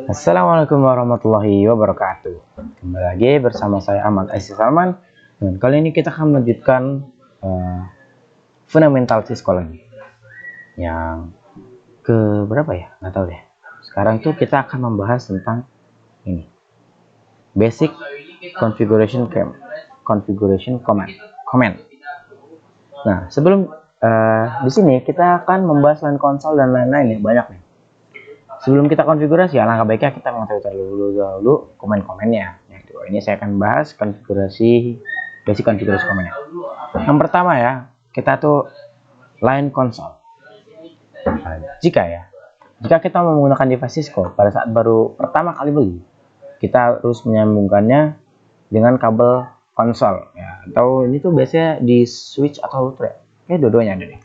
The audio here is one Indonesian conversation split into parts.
Assalamualaikum warahmatullahi wabarakatuh. Kembali lagi bersama saya Ahmad Aisyah Salman. Dan kali ini kita akan melanjutkan fundamental psikologi yang ke berapa ya? Nggak tahu deh. Sekarang tuh kita akan membahas tentang ini, basic configuration command. Nah, sebelum di sini kita akan membahas line console dan lain-lain ya, banyak nih. Sebelum kita konfigurasi, alangkah baiknya kita mengetahui terlebih dahulu komen-komennya. Ini saya akan bahas basic konfigurasi komennya. Yang pertama ya, kita tuh line console. Jika kita menggunakan device Cisco pada saat baru pertama kali beli, kita harus menyambungkannya dengan kabel konsol ya, atau ini tuh biasanya di switch atau router ya, dua-duanya ada deh.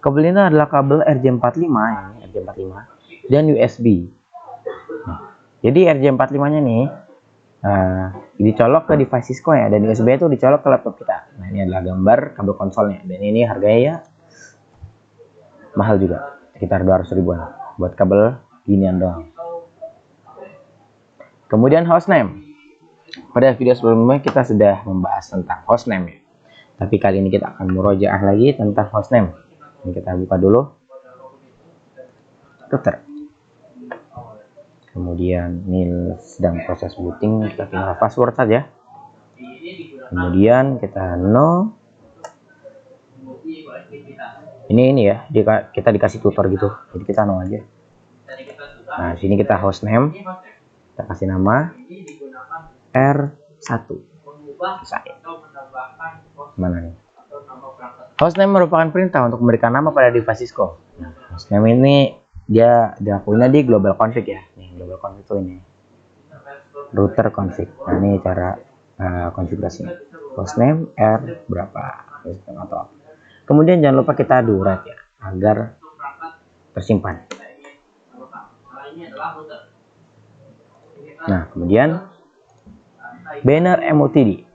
Kabel ini adalah kabel RJ45 ini, RJ45 dan USB. Nah, jadi RJ45 nya nih dicolok ke device Cisco ya, dan USB itu dicolok ke laptop kita. Nah, ini adalah gambar kabel konsolnya, dan ini harganya ya mahal juga, sekitar 200 ribuan buat kabel ginian doang. Kemudian hostname. Pada video sebelumnya kita sudah membahas tentang hostname ya. Tapi kali ini kita akan murojaah lagi tentang hostname. Ini kita buka dulu router. Kemudian ini sedang proses booting, kita tinggal password saja. Kemudian kita no. Ini ya, kita dikasih tutor gitu. Jadi kita no aja. Nah, sini kita hostname. Kita kasih nama R1. Mana nih? Hostname merupakan perintah untuk memberikan nama pada device Cisco. Nah, hostname ini dia diakuinya di global config ya. Nih, global config itu ini. Router config. Nah, ini cara konfigurasinya. Hostname R berapa? Atau kemudian jangan lupa kita durat ya, agar tersimpan. Nah, kemudian banner MOTD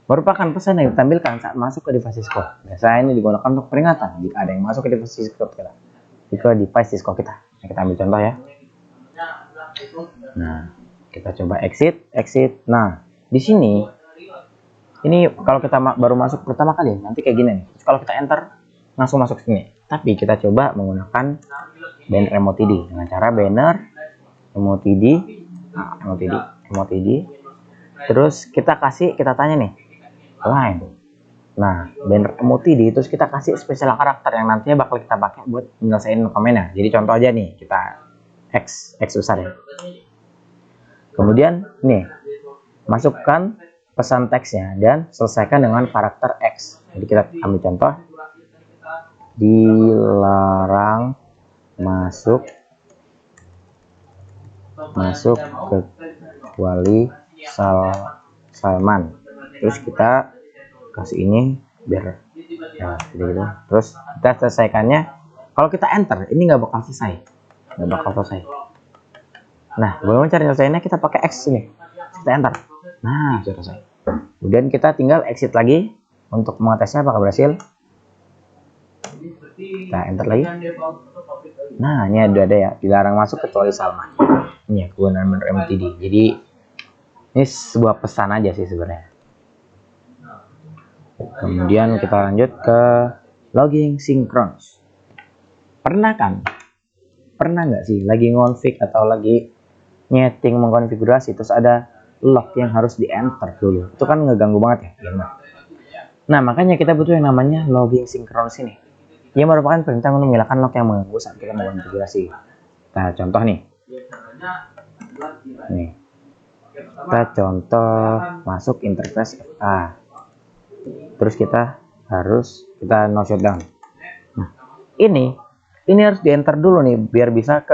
merupakan pesan yang ditampilkan saat masuk ke device Cisco. Biasanya ini digunakan untuk peringatan jika ada yang masuk ke device Cisco kita. Nah, kita ambil contoh ya. Nah, kita coba exit. Nah, di sini ini kalau kita baru masuk pertama kali nanti kayak gini nih. Terus kalau kita enter langsung masuk sini. Tapi kita coba menggunakan banner MOTD dengan cara banner MOTD. Nah, MOTD. Terus kita tanya nih line. Nah, banner MOTD terus kita kasih spesial karakter yang nantinya bakal kita pakai buat menyelesaikan komennya. Jadi contoh aja nih, kita X besar ya. Kemudian nih, masukkan pesan teksnya dan selesaikan dengan karakter X. Jadi kita ambil contoh, dilarang masuk kecuali Salman. Terus kita kasih ini biar ya gitu. Terus kita selesaikannya. Kalau kita enter ini nggak bakal selesai. Nah, bagaimana cara nyelesainnya? Kita pakai X ini. Kita enter. Nah, sudah selesai. Kemudian kita tinggal exit lagi untuk mengetesnya apakah berhasil. Kita enter lagi. Nah, ini ada ya, dilarang masuk kecuali Salman. Ini ya kegunaan banner MOTD. Jadi ini sebuah pesan aja sih sebenarnya. Kemudian kita lanjut ke logging synchronous. Pernah nggak sih lagi ngonfig atau lagi nyeting mengkonfigurasi terus ada log yang harus di enter dulu? Itu kan ngeganggu banget ya. Nah, makanya kita butuh yang namanya logging synchronous ini. Ia merupakan perintah untuk menghilangkan log yang mengganggu saat kita mengkonfigurasi. Nah, contoh nih. Kita contoh masuk interface FA. Terus kita no shutdown. Nah, ini harus di enter dulu nih biar bisa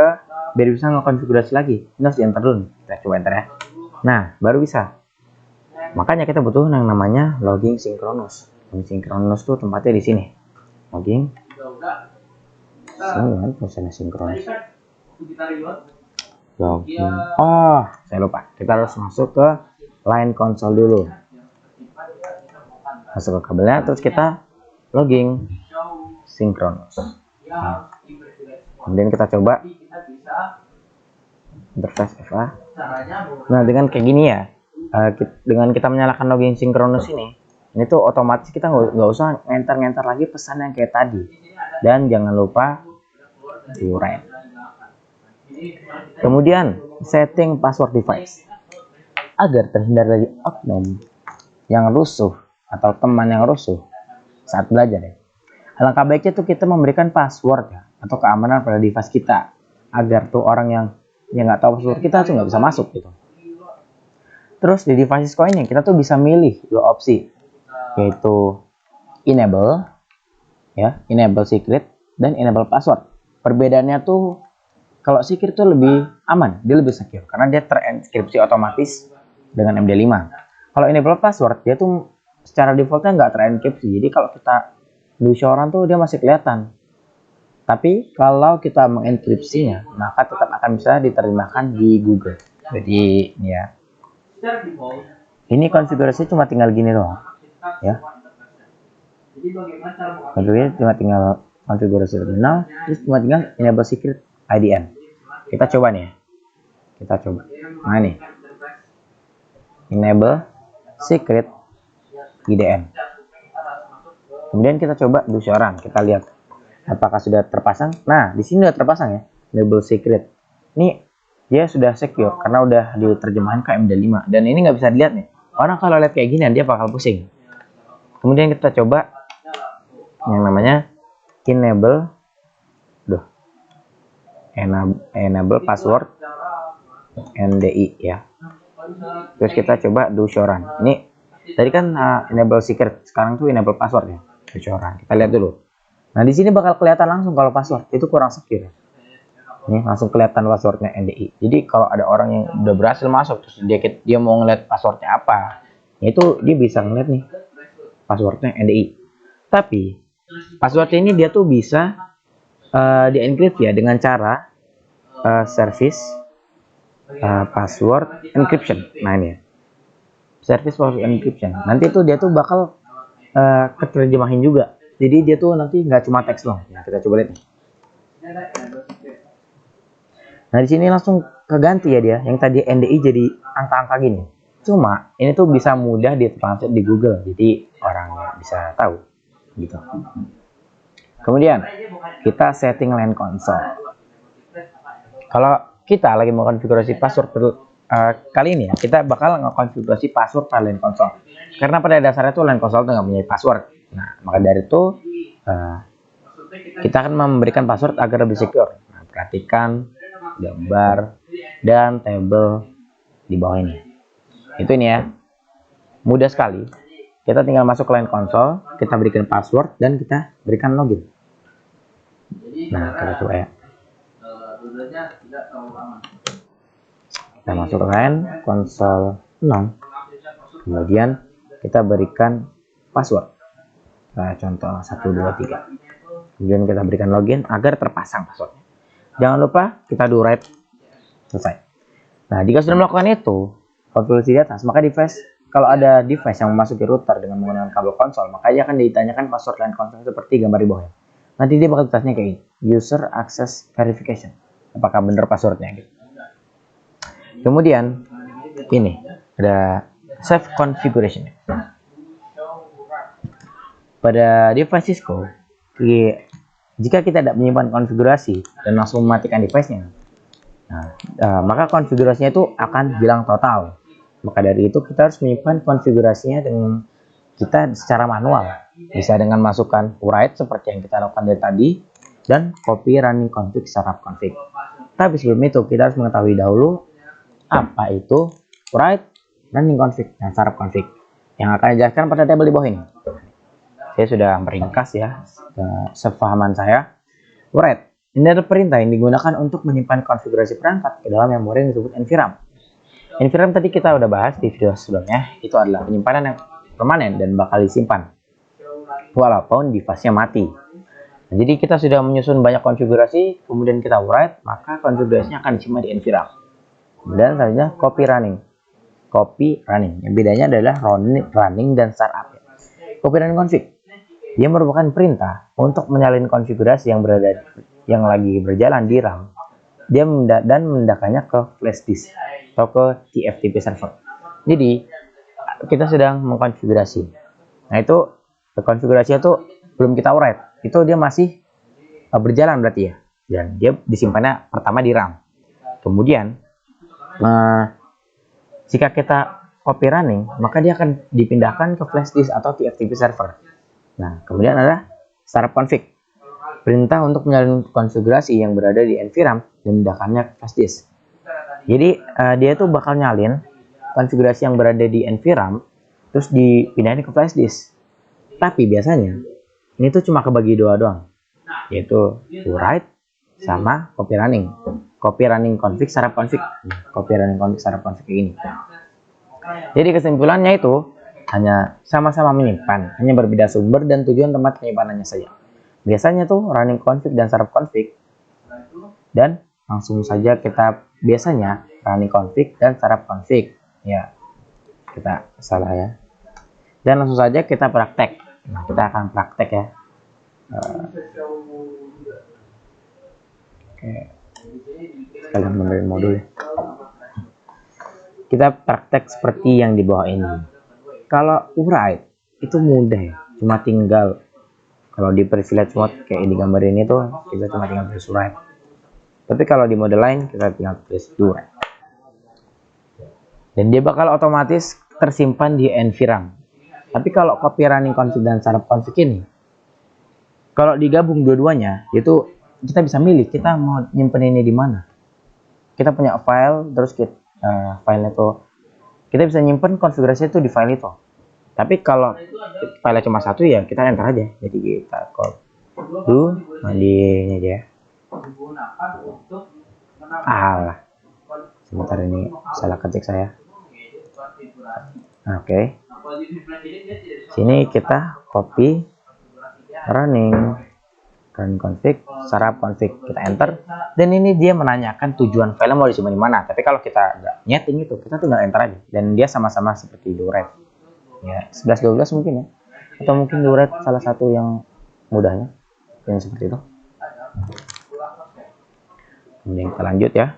ngekonfigurasi lagi. Ini harus di enter dulu. Kita coba enter ya. Nah, baru bisa. Makanya kita butuh yang namanya logging synchronous. Logging synchronous tuh tempatnya di sini. Logging. Sini kan tulisannya synchronous. Logging. Oh, saya lupa. Kita harus masuk ke line console dulu. Masuk ke kabelnya, terus kita logging synchronous. Nah, kemudian kita coba interface FA. Nah, dengan kayak gini ya, dengan kita menyalakan login sinkronus ini tuh otomatis kita nggak usah ngenter lagi pesan yang kayak tadi. Dan jangan lupa write. Kemudian setting password device agar terhindar dari oknum yang rusuh atau teman yang rusuh saat belajar ya. Alangkah baiknya tuh kita memberikan password ya, atau keamanan pada device kita agar tuh orang yang nggak tahu password kita tuh nggak bisa masuk gitu. Terus di devices ini kita tuh bisa milih dua opsi, yaitu enable ya, enable secret dan enable password. Perbedaannya tuh kalau secret tuh lebih aman, dia lebih secure karena dia terenkripsi otomatis dengan MD5. Kalau enable password dia tuh secara defaultnya nggak terenkripsi, jadi kalau kita bocoran tuh dia masih kelihatan. Tapi kalau kita mengenkripsinya, maka tetap akan bisa diterjemahkan di Google. Jadi ini ya. Ini konfigurasi cuma tinggal gini doang, ya. Konfigurasi cuma tinggal konfigurasi terminal, terus cuma tinggal enable secret IDN. Kita coba nih ya. Kita coba. Nah ini. Enable secret IDN. Kemudian kita coba bocoran, kita lihat apakah sudah terpasang. Nah, di sini sudah terpasang ya, enable secret. Ini dia sudah secure karena udah diterjemahkan ke MD5 dan ini nggak bisa dilihat nih. Orang kalau lihat kayak gini dia bakal pusing. Kemudian kita coba yang namanya enable password NDI ya. Terus kita coba bocoran. Ini tadi kan enable secret, sekarang tuh enable password ya. Bocoran. Kita lihat dulu. Nah, di sini bakal kelihatan langsung kalau password itu kurang secure. Ini langsung kelihatan passwordnya NDI. Jadi kalau ada orang yang udah berhasil masuk terus dia mau ngeliat passwordnya apa, itu dia bisa ngeliat nih passwordnya NDI. Tapi passwordnya ini dia tuh bisa dienkripsi ya dengan cara service password encryption. Nah ini ya, service password encryption. Nanti tuh dia tuh bakal keterjemahin juga. Jadi dia tuh nanti nggak cuma teks doang. Nah kita coba lihat nih. Nah di sini langsung keganti ya dia. Yang tadi NDI jadi angka-angka gini. Cuma ini tuh bisa mudah ditranslate di Google. Jadi orang bisa tahu gitu. Kemudian kita setting LAN console. Kalau kita lagi mau konfigurasi password kali ini ya, kita bakal ngekonfigurasi password pada LAN console. Karena pada dasarnya tuh LAN console tuh nggak punya password. Nah maka dari itu kita akan memberikan password agar lebih secure. Nah, perhatikan gambar dan tabel di bawah ini. Itu ini ya, mudah sekali. Kita tinggal masuk ke LAN console, kita berikan password dan kita berikan login. Nah kita coba ya. Kita masuk ke LAN console 6, kemudian kita berikan password. Nah, contoh 1, 2, 3. Kemudian kita berikan login agar terpasang passwordnya. Jangan lupa kita do write. Selesai. Nah, jika sudah melakukan itu, konfigurasi di atas, maka kalau ada device yang memasuki router dengan menggunakan kabel konsol, maka dia akan ditanyakan password LAN console seperti gambar di bawah. Nanti dia bakal ditanya kayak ini, user access verification. Apakah benar passwordnya gitu. Kemudian ini ada save configuration. Pada device Cisco, jika kita tidak menyimpan konfigurasi dan langsung mematikan device-nya, maka konfigurasinya itu akan hilang total. Maka dari itu kita harus menyimpan konfigurasinya dengan kita secara manual. Bisa dengan masukkan write seperti yang kita lakukan dari tadi dan copy running config setup config. Tapi sebelum itu kita harus mengetahui dahulu apa itu write running config dan setup config yang akan dijelaskan pada tabel di bawah ini. Saya sudah meringkas ya sepahaman saya. Write ini adalah perintah yang digunakan untuk menyimpan konfigurasi perangkat ke dalam memori yang disebut NVRAM. NVRAM tadi kita udah bahas di video sebelumnya, itu adalah penyimpanan yang permanen dan bakal disimpan walaupun device-nya mati. Nah, jadi kita sudah menyusun banyak konfigurasi, kemudian kita write, maka konfigurasinya akan disimpan di NVRAM. Kemudian selanjutnya copy running. Yang bedanya adalah running dan startup. Copy running config. Dia merupakan perintah untuk menyalin konfigurasi yang lagi berjalan di RAM dia memindahkannya ke flash disk atau ke TFTP server. Jadi kita sedang mengkonfigurasi. Nah itu konfigurasinya tuh belum kita write, itu dia masih berjalan berarti ya, dan dia disimpannya pertama di RAM. Kemudian jika kita copy running, maka dia akan dipindahkan ke flash disk atau TFTP server. Nah kemudian ada startup config, perintah untuk menyalin konfigurasi yang berada di NVRAM dan memindahkannya ke flash disk. Jadi dia tuh bakal nyalin konfigurasi yang berada di NVRAM terus dipindahin ke flash disk. Tapi biasanya ini tuh cuma kebagi dua doang, yaitu write sama copy running. Copy running config, startup config. Copy running config, startup config kayak gini. Jadi kesimpulannya itu hanya sama-sama menyimpan, hanya berbeda sumber dan tujuan tempat penyimpanannya saja. Biasanya tuh running config dan startup config, dan langsung saja kita biasanya running config dan startup config. Ya, kita salah ya. Dan langsung saja kita praktek. Nah, kita akan praktek ya. Oke. Kalian menerin modul. Kita praktek seperti yang di bawah ini. Kalau write itu mudah ya, cuma tinggal kalau di privilege mode kayak di gambar ini tuh kita cuma tinggal press write. Tapi kalau di mode lain kita tinggal press do write. Dan dia bakal otomatis tersimpan di NVRAM. Tapi kalau copy running config dan startup config ini, kalau digabung dua-duanya, itu kita bisa milih kita mau nyimpen ini di mana. Kita punya file, terus kita filenya tuh kita bisa nyimpen konfigurasi itu di file itu. Tapi kalau filenya cuma satu ya kita enter aja. Jadi kita do di ini aja. Alah, sebentar ini salah ketik saya. Oke. Sini kita copy running config, startup config, kita enter, dan ini dia menanyakan tujuan file mau disimpan di mana. Tapi kalau kita nggak nyeting itu, kita tinggal enter aja, dan dia sama-sama seperti do write. Ya, 11-12 mungkin ya, atau mungkin do write salah satu yang mudahnya, yang seperti itu. Kemudian kita lanjut ya.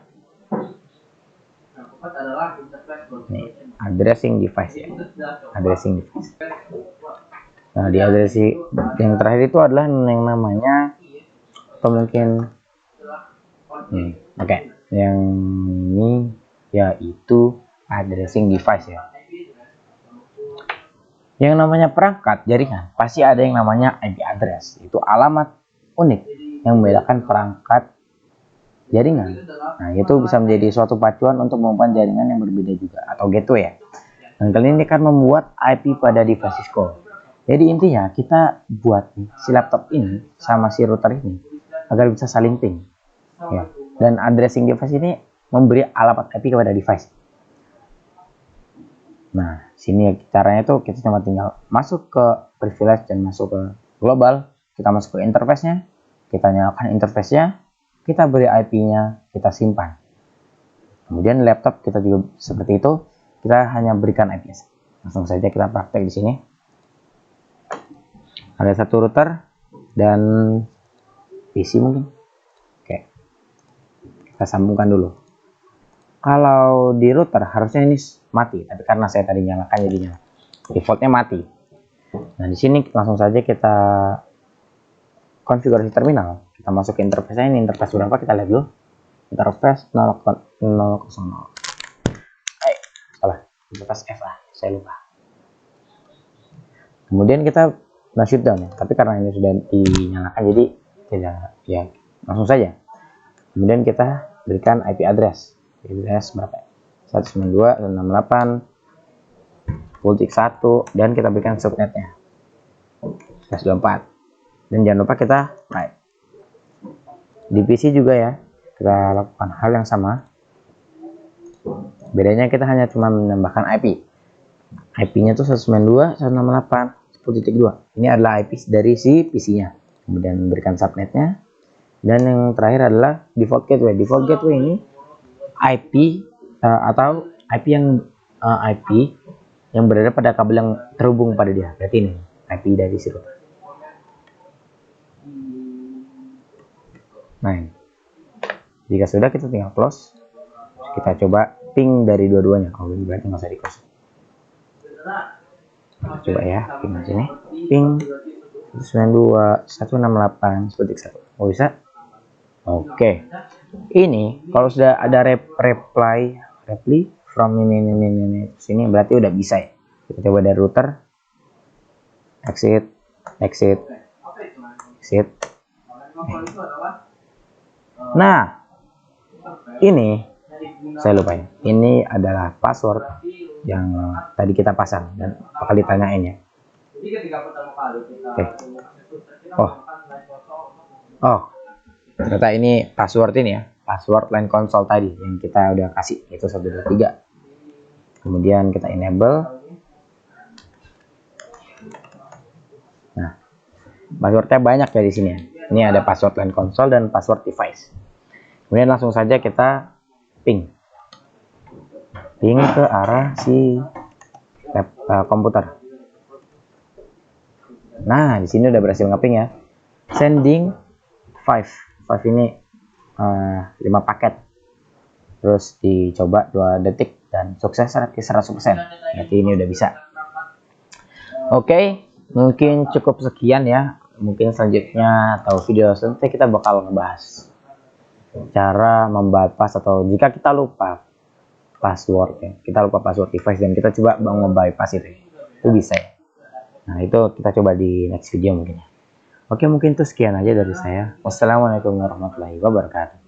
Nih, addressing device ya, addressing device. Nah, di addressing yang terakhir itu adalah yang namanya, atau mungkin oke, yang ini yaitu addressing device ya. Yang namanya perangkat jaringan pasti ada yang namanya IP address, itu alamat unik yang membedakan perangkat jaringan. Nah, itu bisa menjadi suatu pacuan untuk membuat jaringan yang berbeda juga, atau gateway ya. Dan kali ini akan membuat IP pada device Cisco. Jadi intinya kita buat si laptop ini sama si router ini agar bisa saling ping. Ya. Dan addressing device ini memberi alamat IP kepada device. Nah, sini caranya tuh kita cuma tinggal masuk ke privilege dan masuk ke global. Kita masuk ke interface-nya, kita nyalakan interface-nya, kita beri IP-nya, kita simpan. Kemudian laptop kita juga seperti itu, kita hanya berikan IP-nya. Langsung saja kita praktek di sini. Ada satu router dan PC mungkin. Oke, kita sambungkan dulu. Kalau di router harusnya ini mati, tapi karena saya tadi nyalakan jadinya defaultnya mati. Nah, di sini langsung saja kita konfigurasi terminal. Kita masuk ke interface ini, interface berapa kita lihat dulu. Interface 0.0. Salah, interface F lah, saya lupa. Kemudian kita shutdown ya, tapi karena ini sudah dinyalakan jadi tidak, ya langsung saja. Kemudian kita berikan IP address berapa ya? 192.168.1 dan kita berikan subnetnya 124. Dan jangan lupa kita write. Di PC juga ya, kita lakukan hal yang sama. Bedanya kita hanya cuma menambahkan IP. IP-nya tuh 192.168.1.2. Ini adalah IP dari si PC-nya. Kemudian berikan subnetnya. Dan yang terakhir adalah default gateway. Default gateway ini IP atau IP yang berada pada kabel yang terhubung pada dia. Berarti ini IP dari si router. Nah, Jika sudah, kita tinggal close. Kita coba ping dari dua-duanya. Oh, berarti nggak usah di close. Kita coba ya, ping di sini. Ping 92.168 seperti satu. Oh, bisa? Oke. Ini kalau sudah ada reply from ini sini, berarti udah bisa ya. Kita coba dari router. Exit. Nah, ini saya lupain. Ini adalah password yang tadi kita pasang dan bakal ditanyain ya. Oke. Oh, ternyata ini password ini ya, password line console tadi yang kita udah kasih, itu 123. Kemudian kita enable. Nah, passwordnya banyak ya di sini ya. Ini ada password line console dan password device. Kemudian langsung saja kita ping ke arah si komputer. Nah, di sini udah berhasil ngeping ya. Sending 5 ini 5 paket. Terus dicoba 2 detik dan sukses rate 100%. Berarti ini udah bisa. Oke, mungkin cukup sekian ya. Mungkin selanjutnya atau video selanjutnya kita bakal ngebahas cara membypass, atau jika kita lupa password ya, kita lupa password device dan kita coba nge-bypass itu bisa ya. Nah, itu kita coba di next video mungkin ya. Oke, mungkin itu sekian aja dari saya. Wassalamualaikum warahmatullahi wabarakatuh.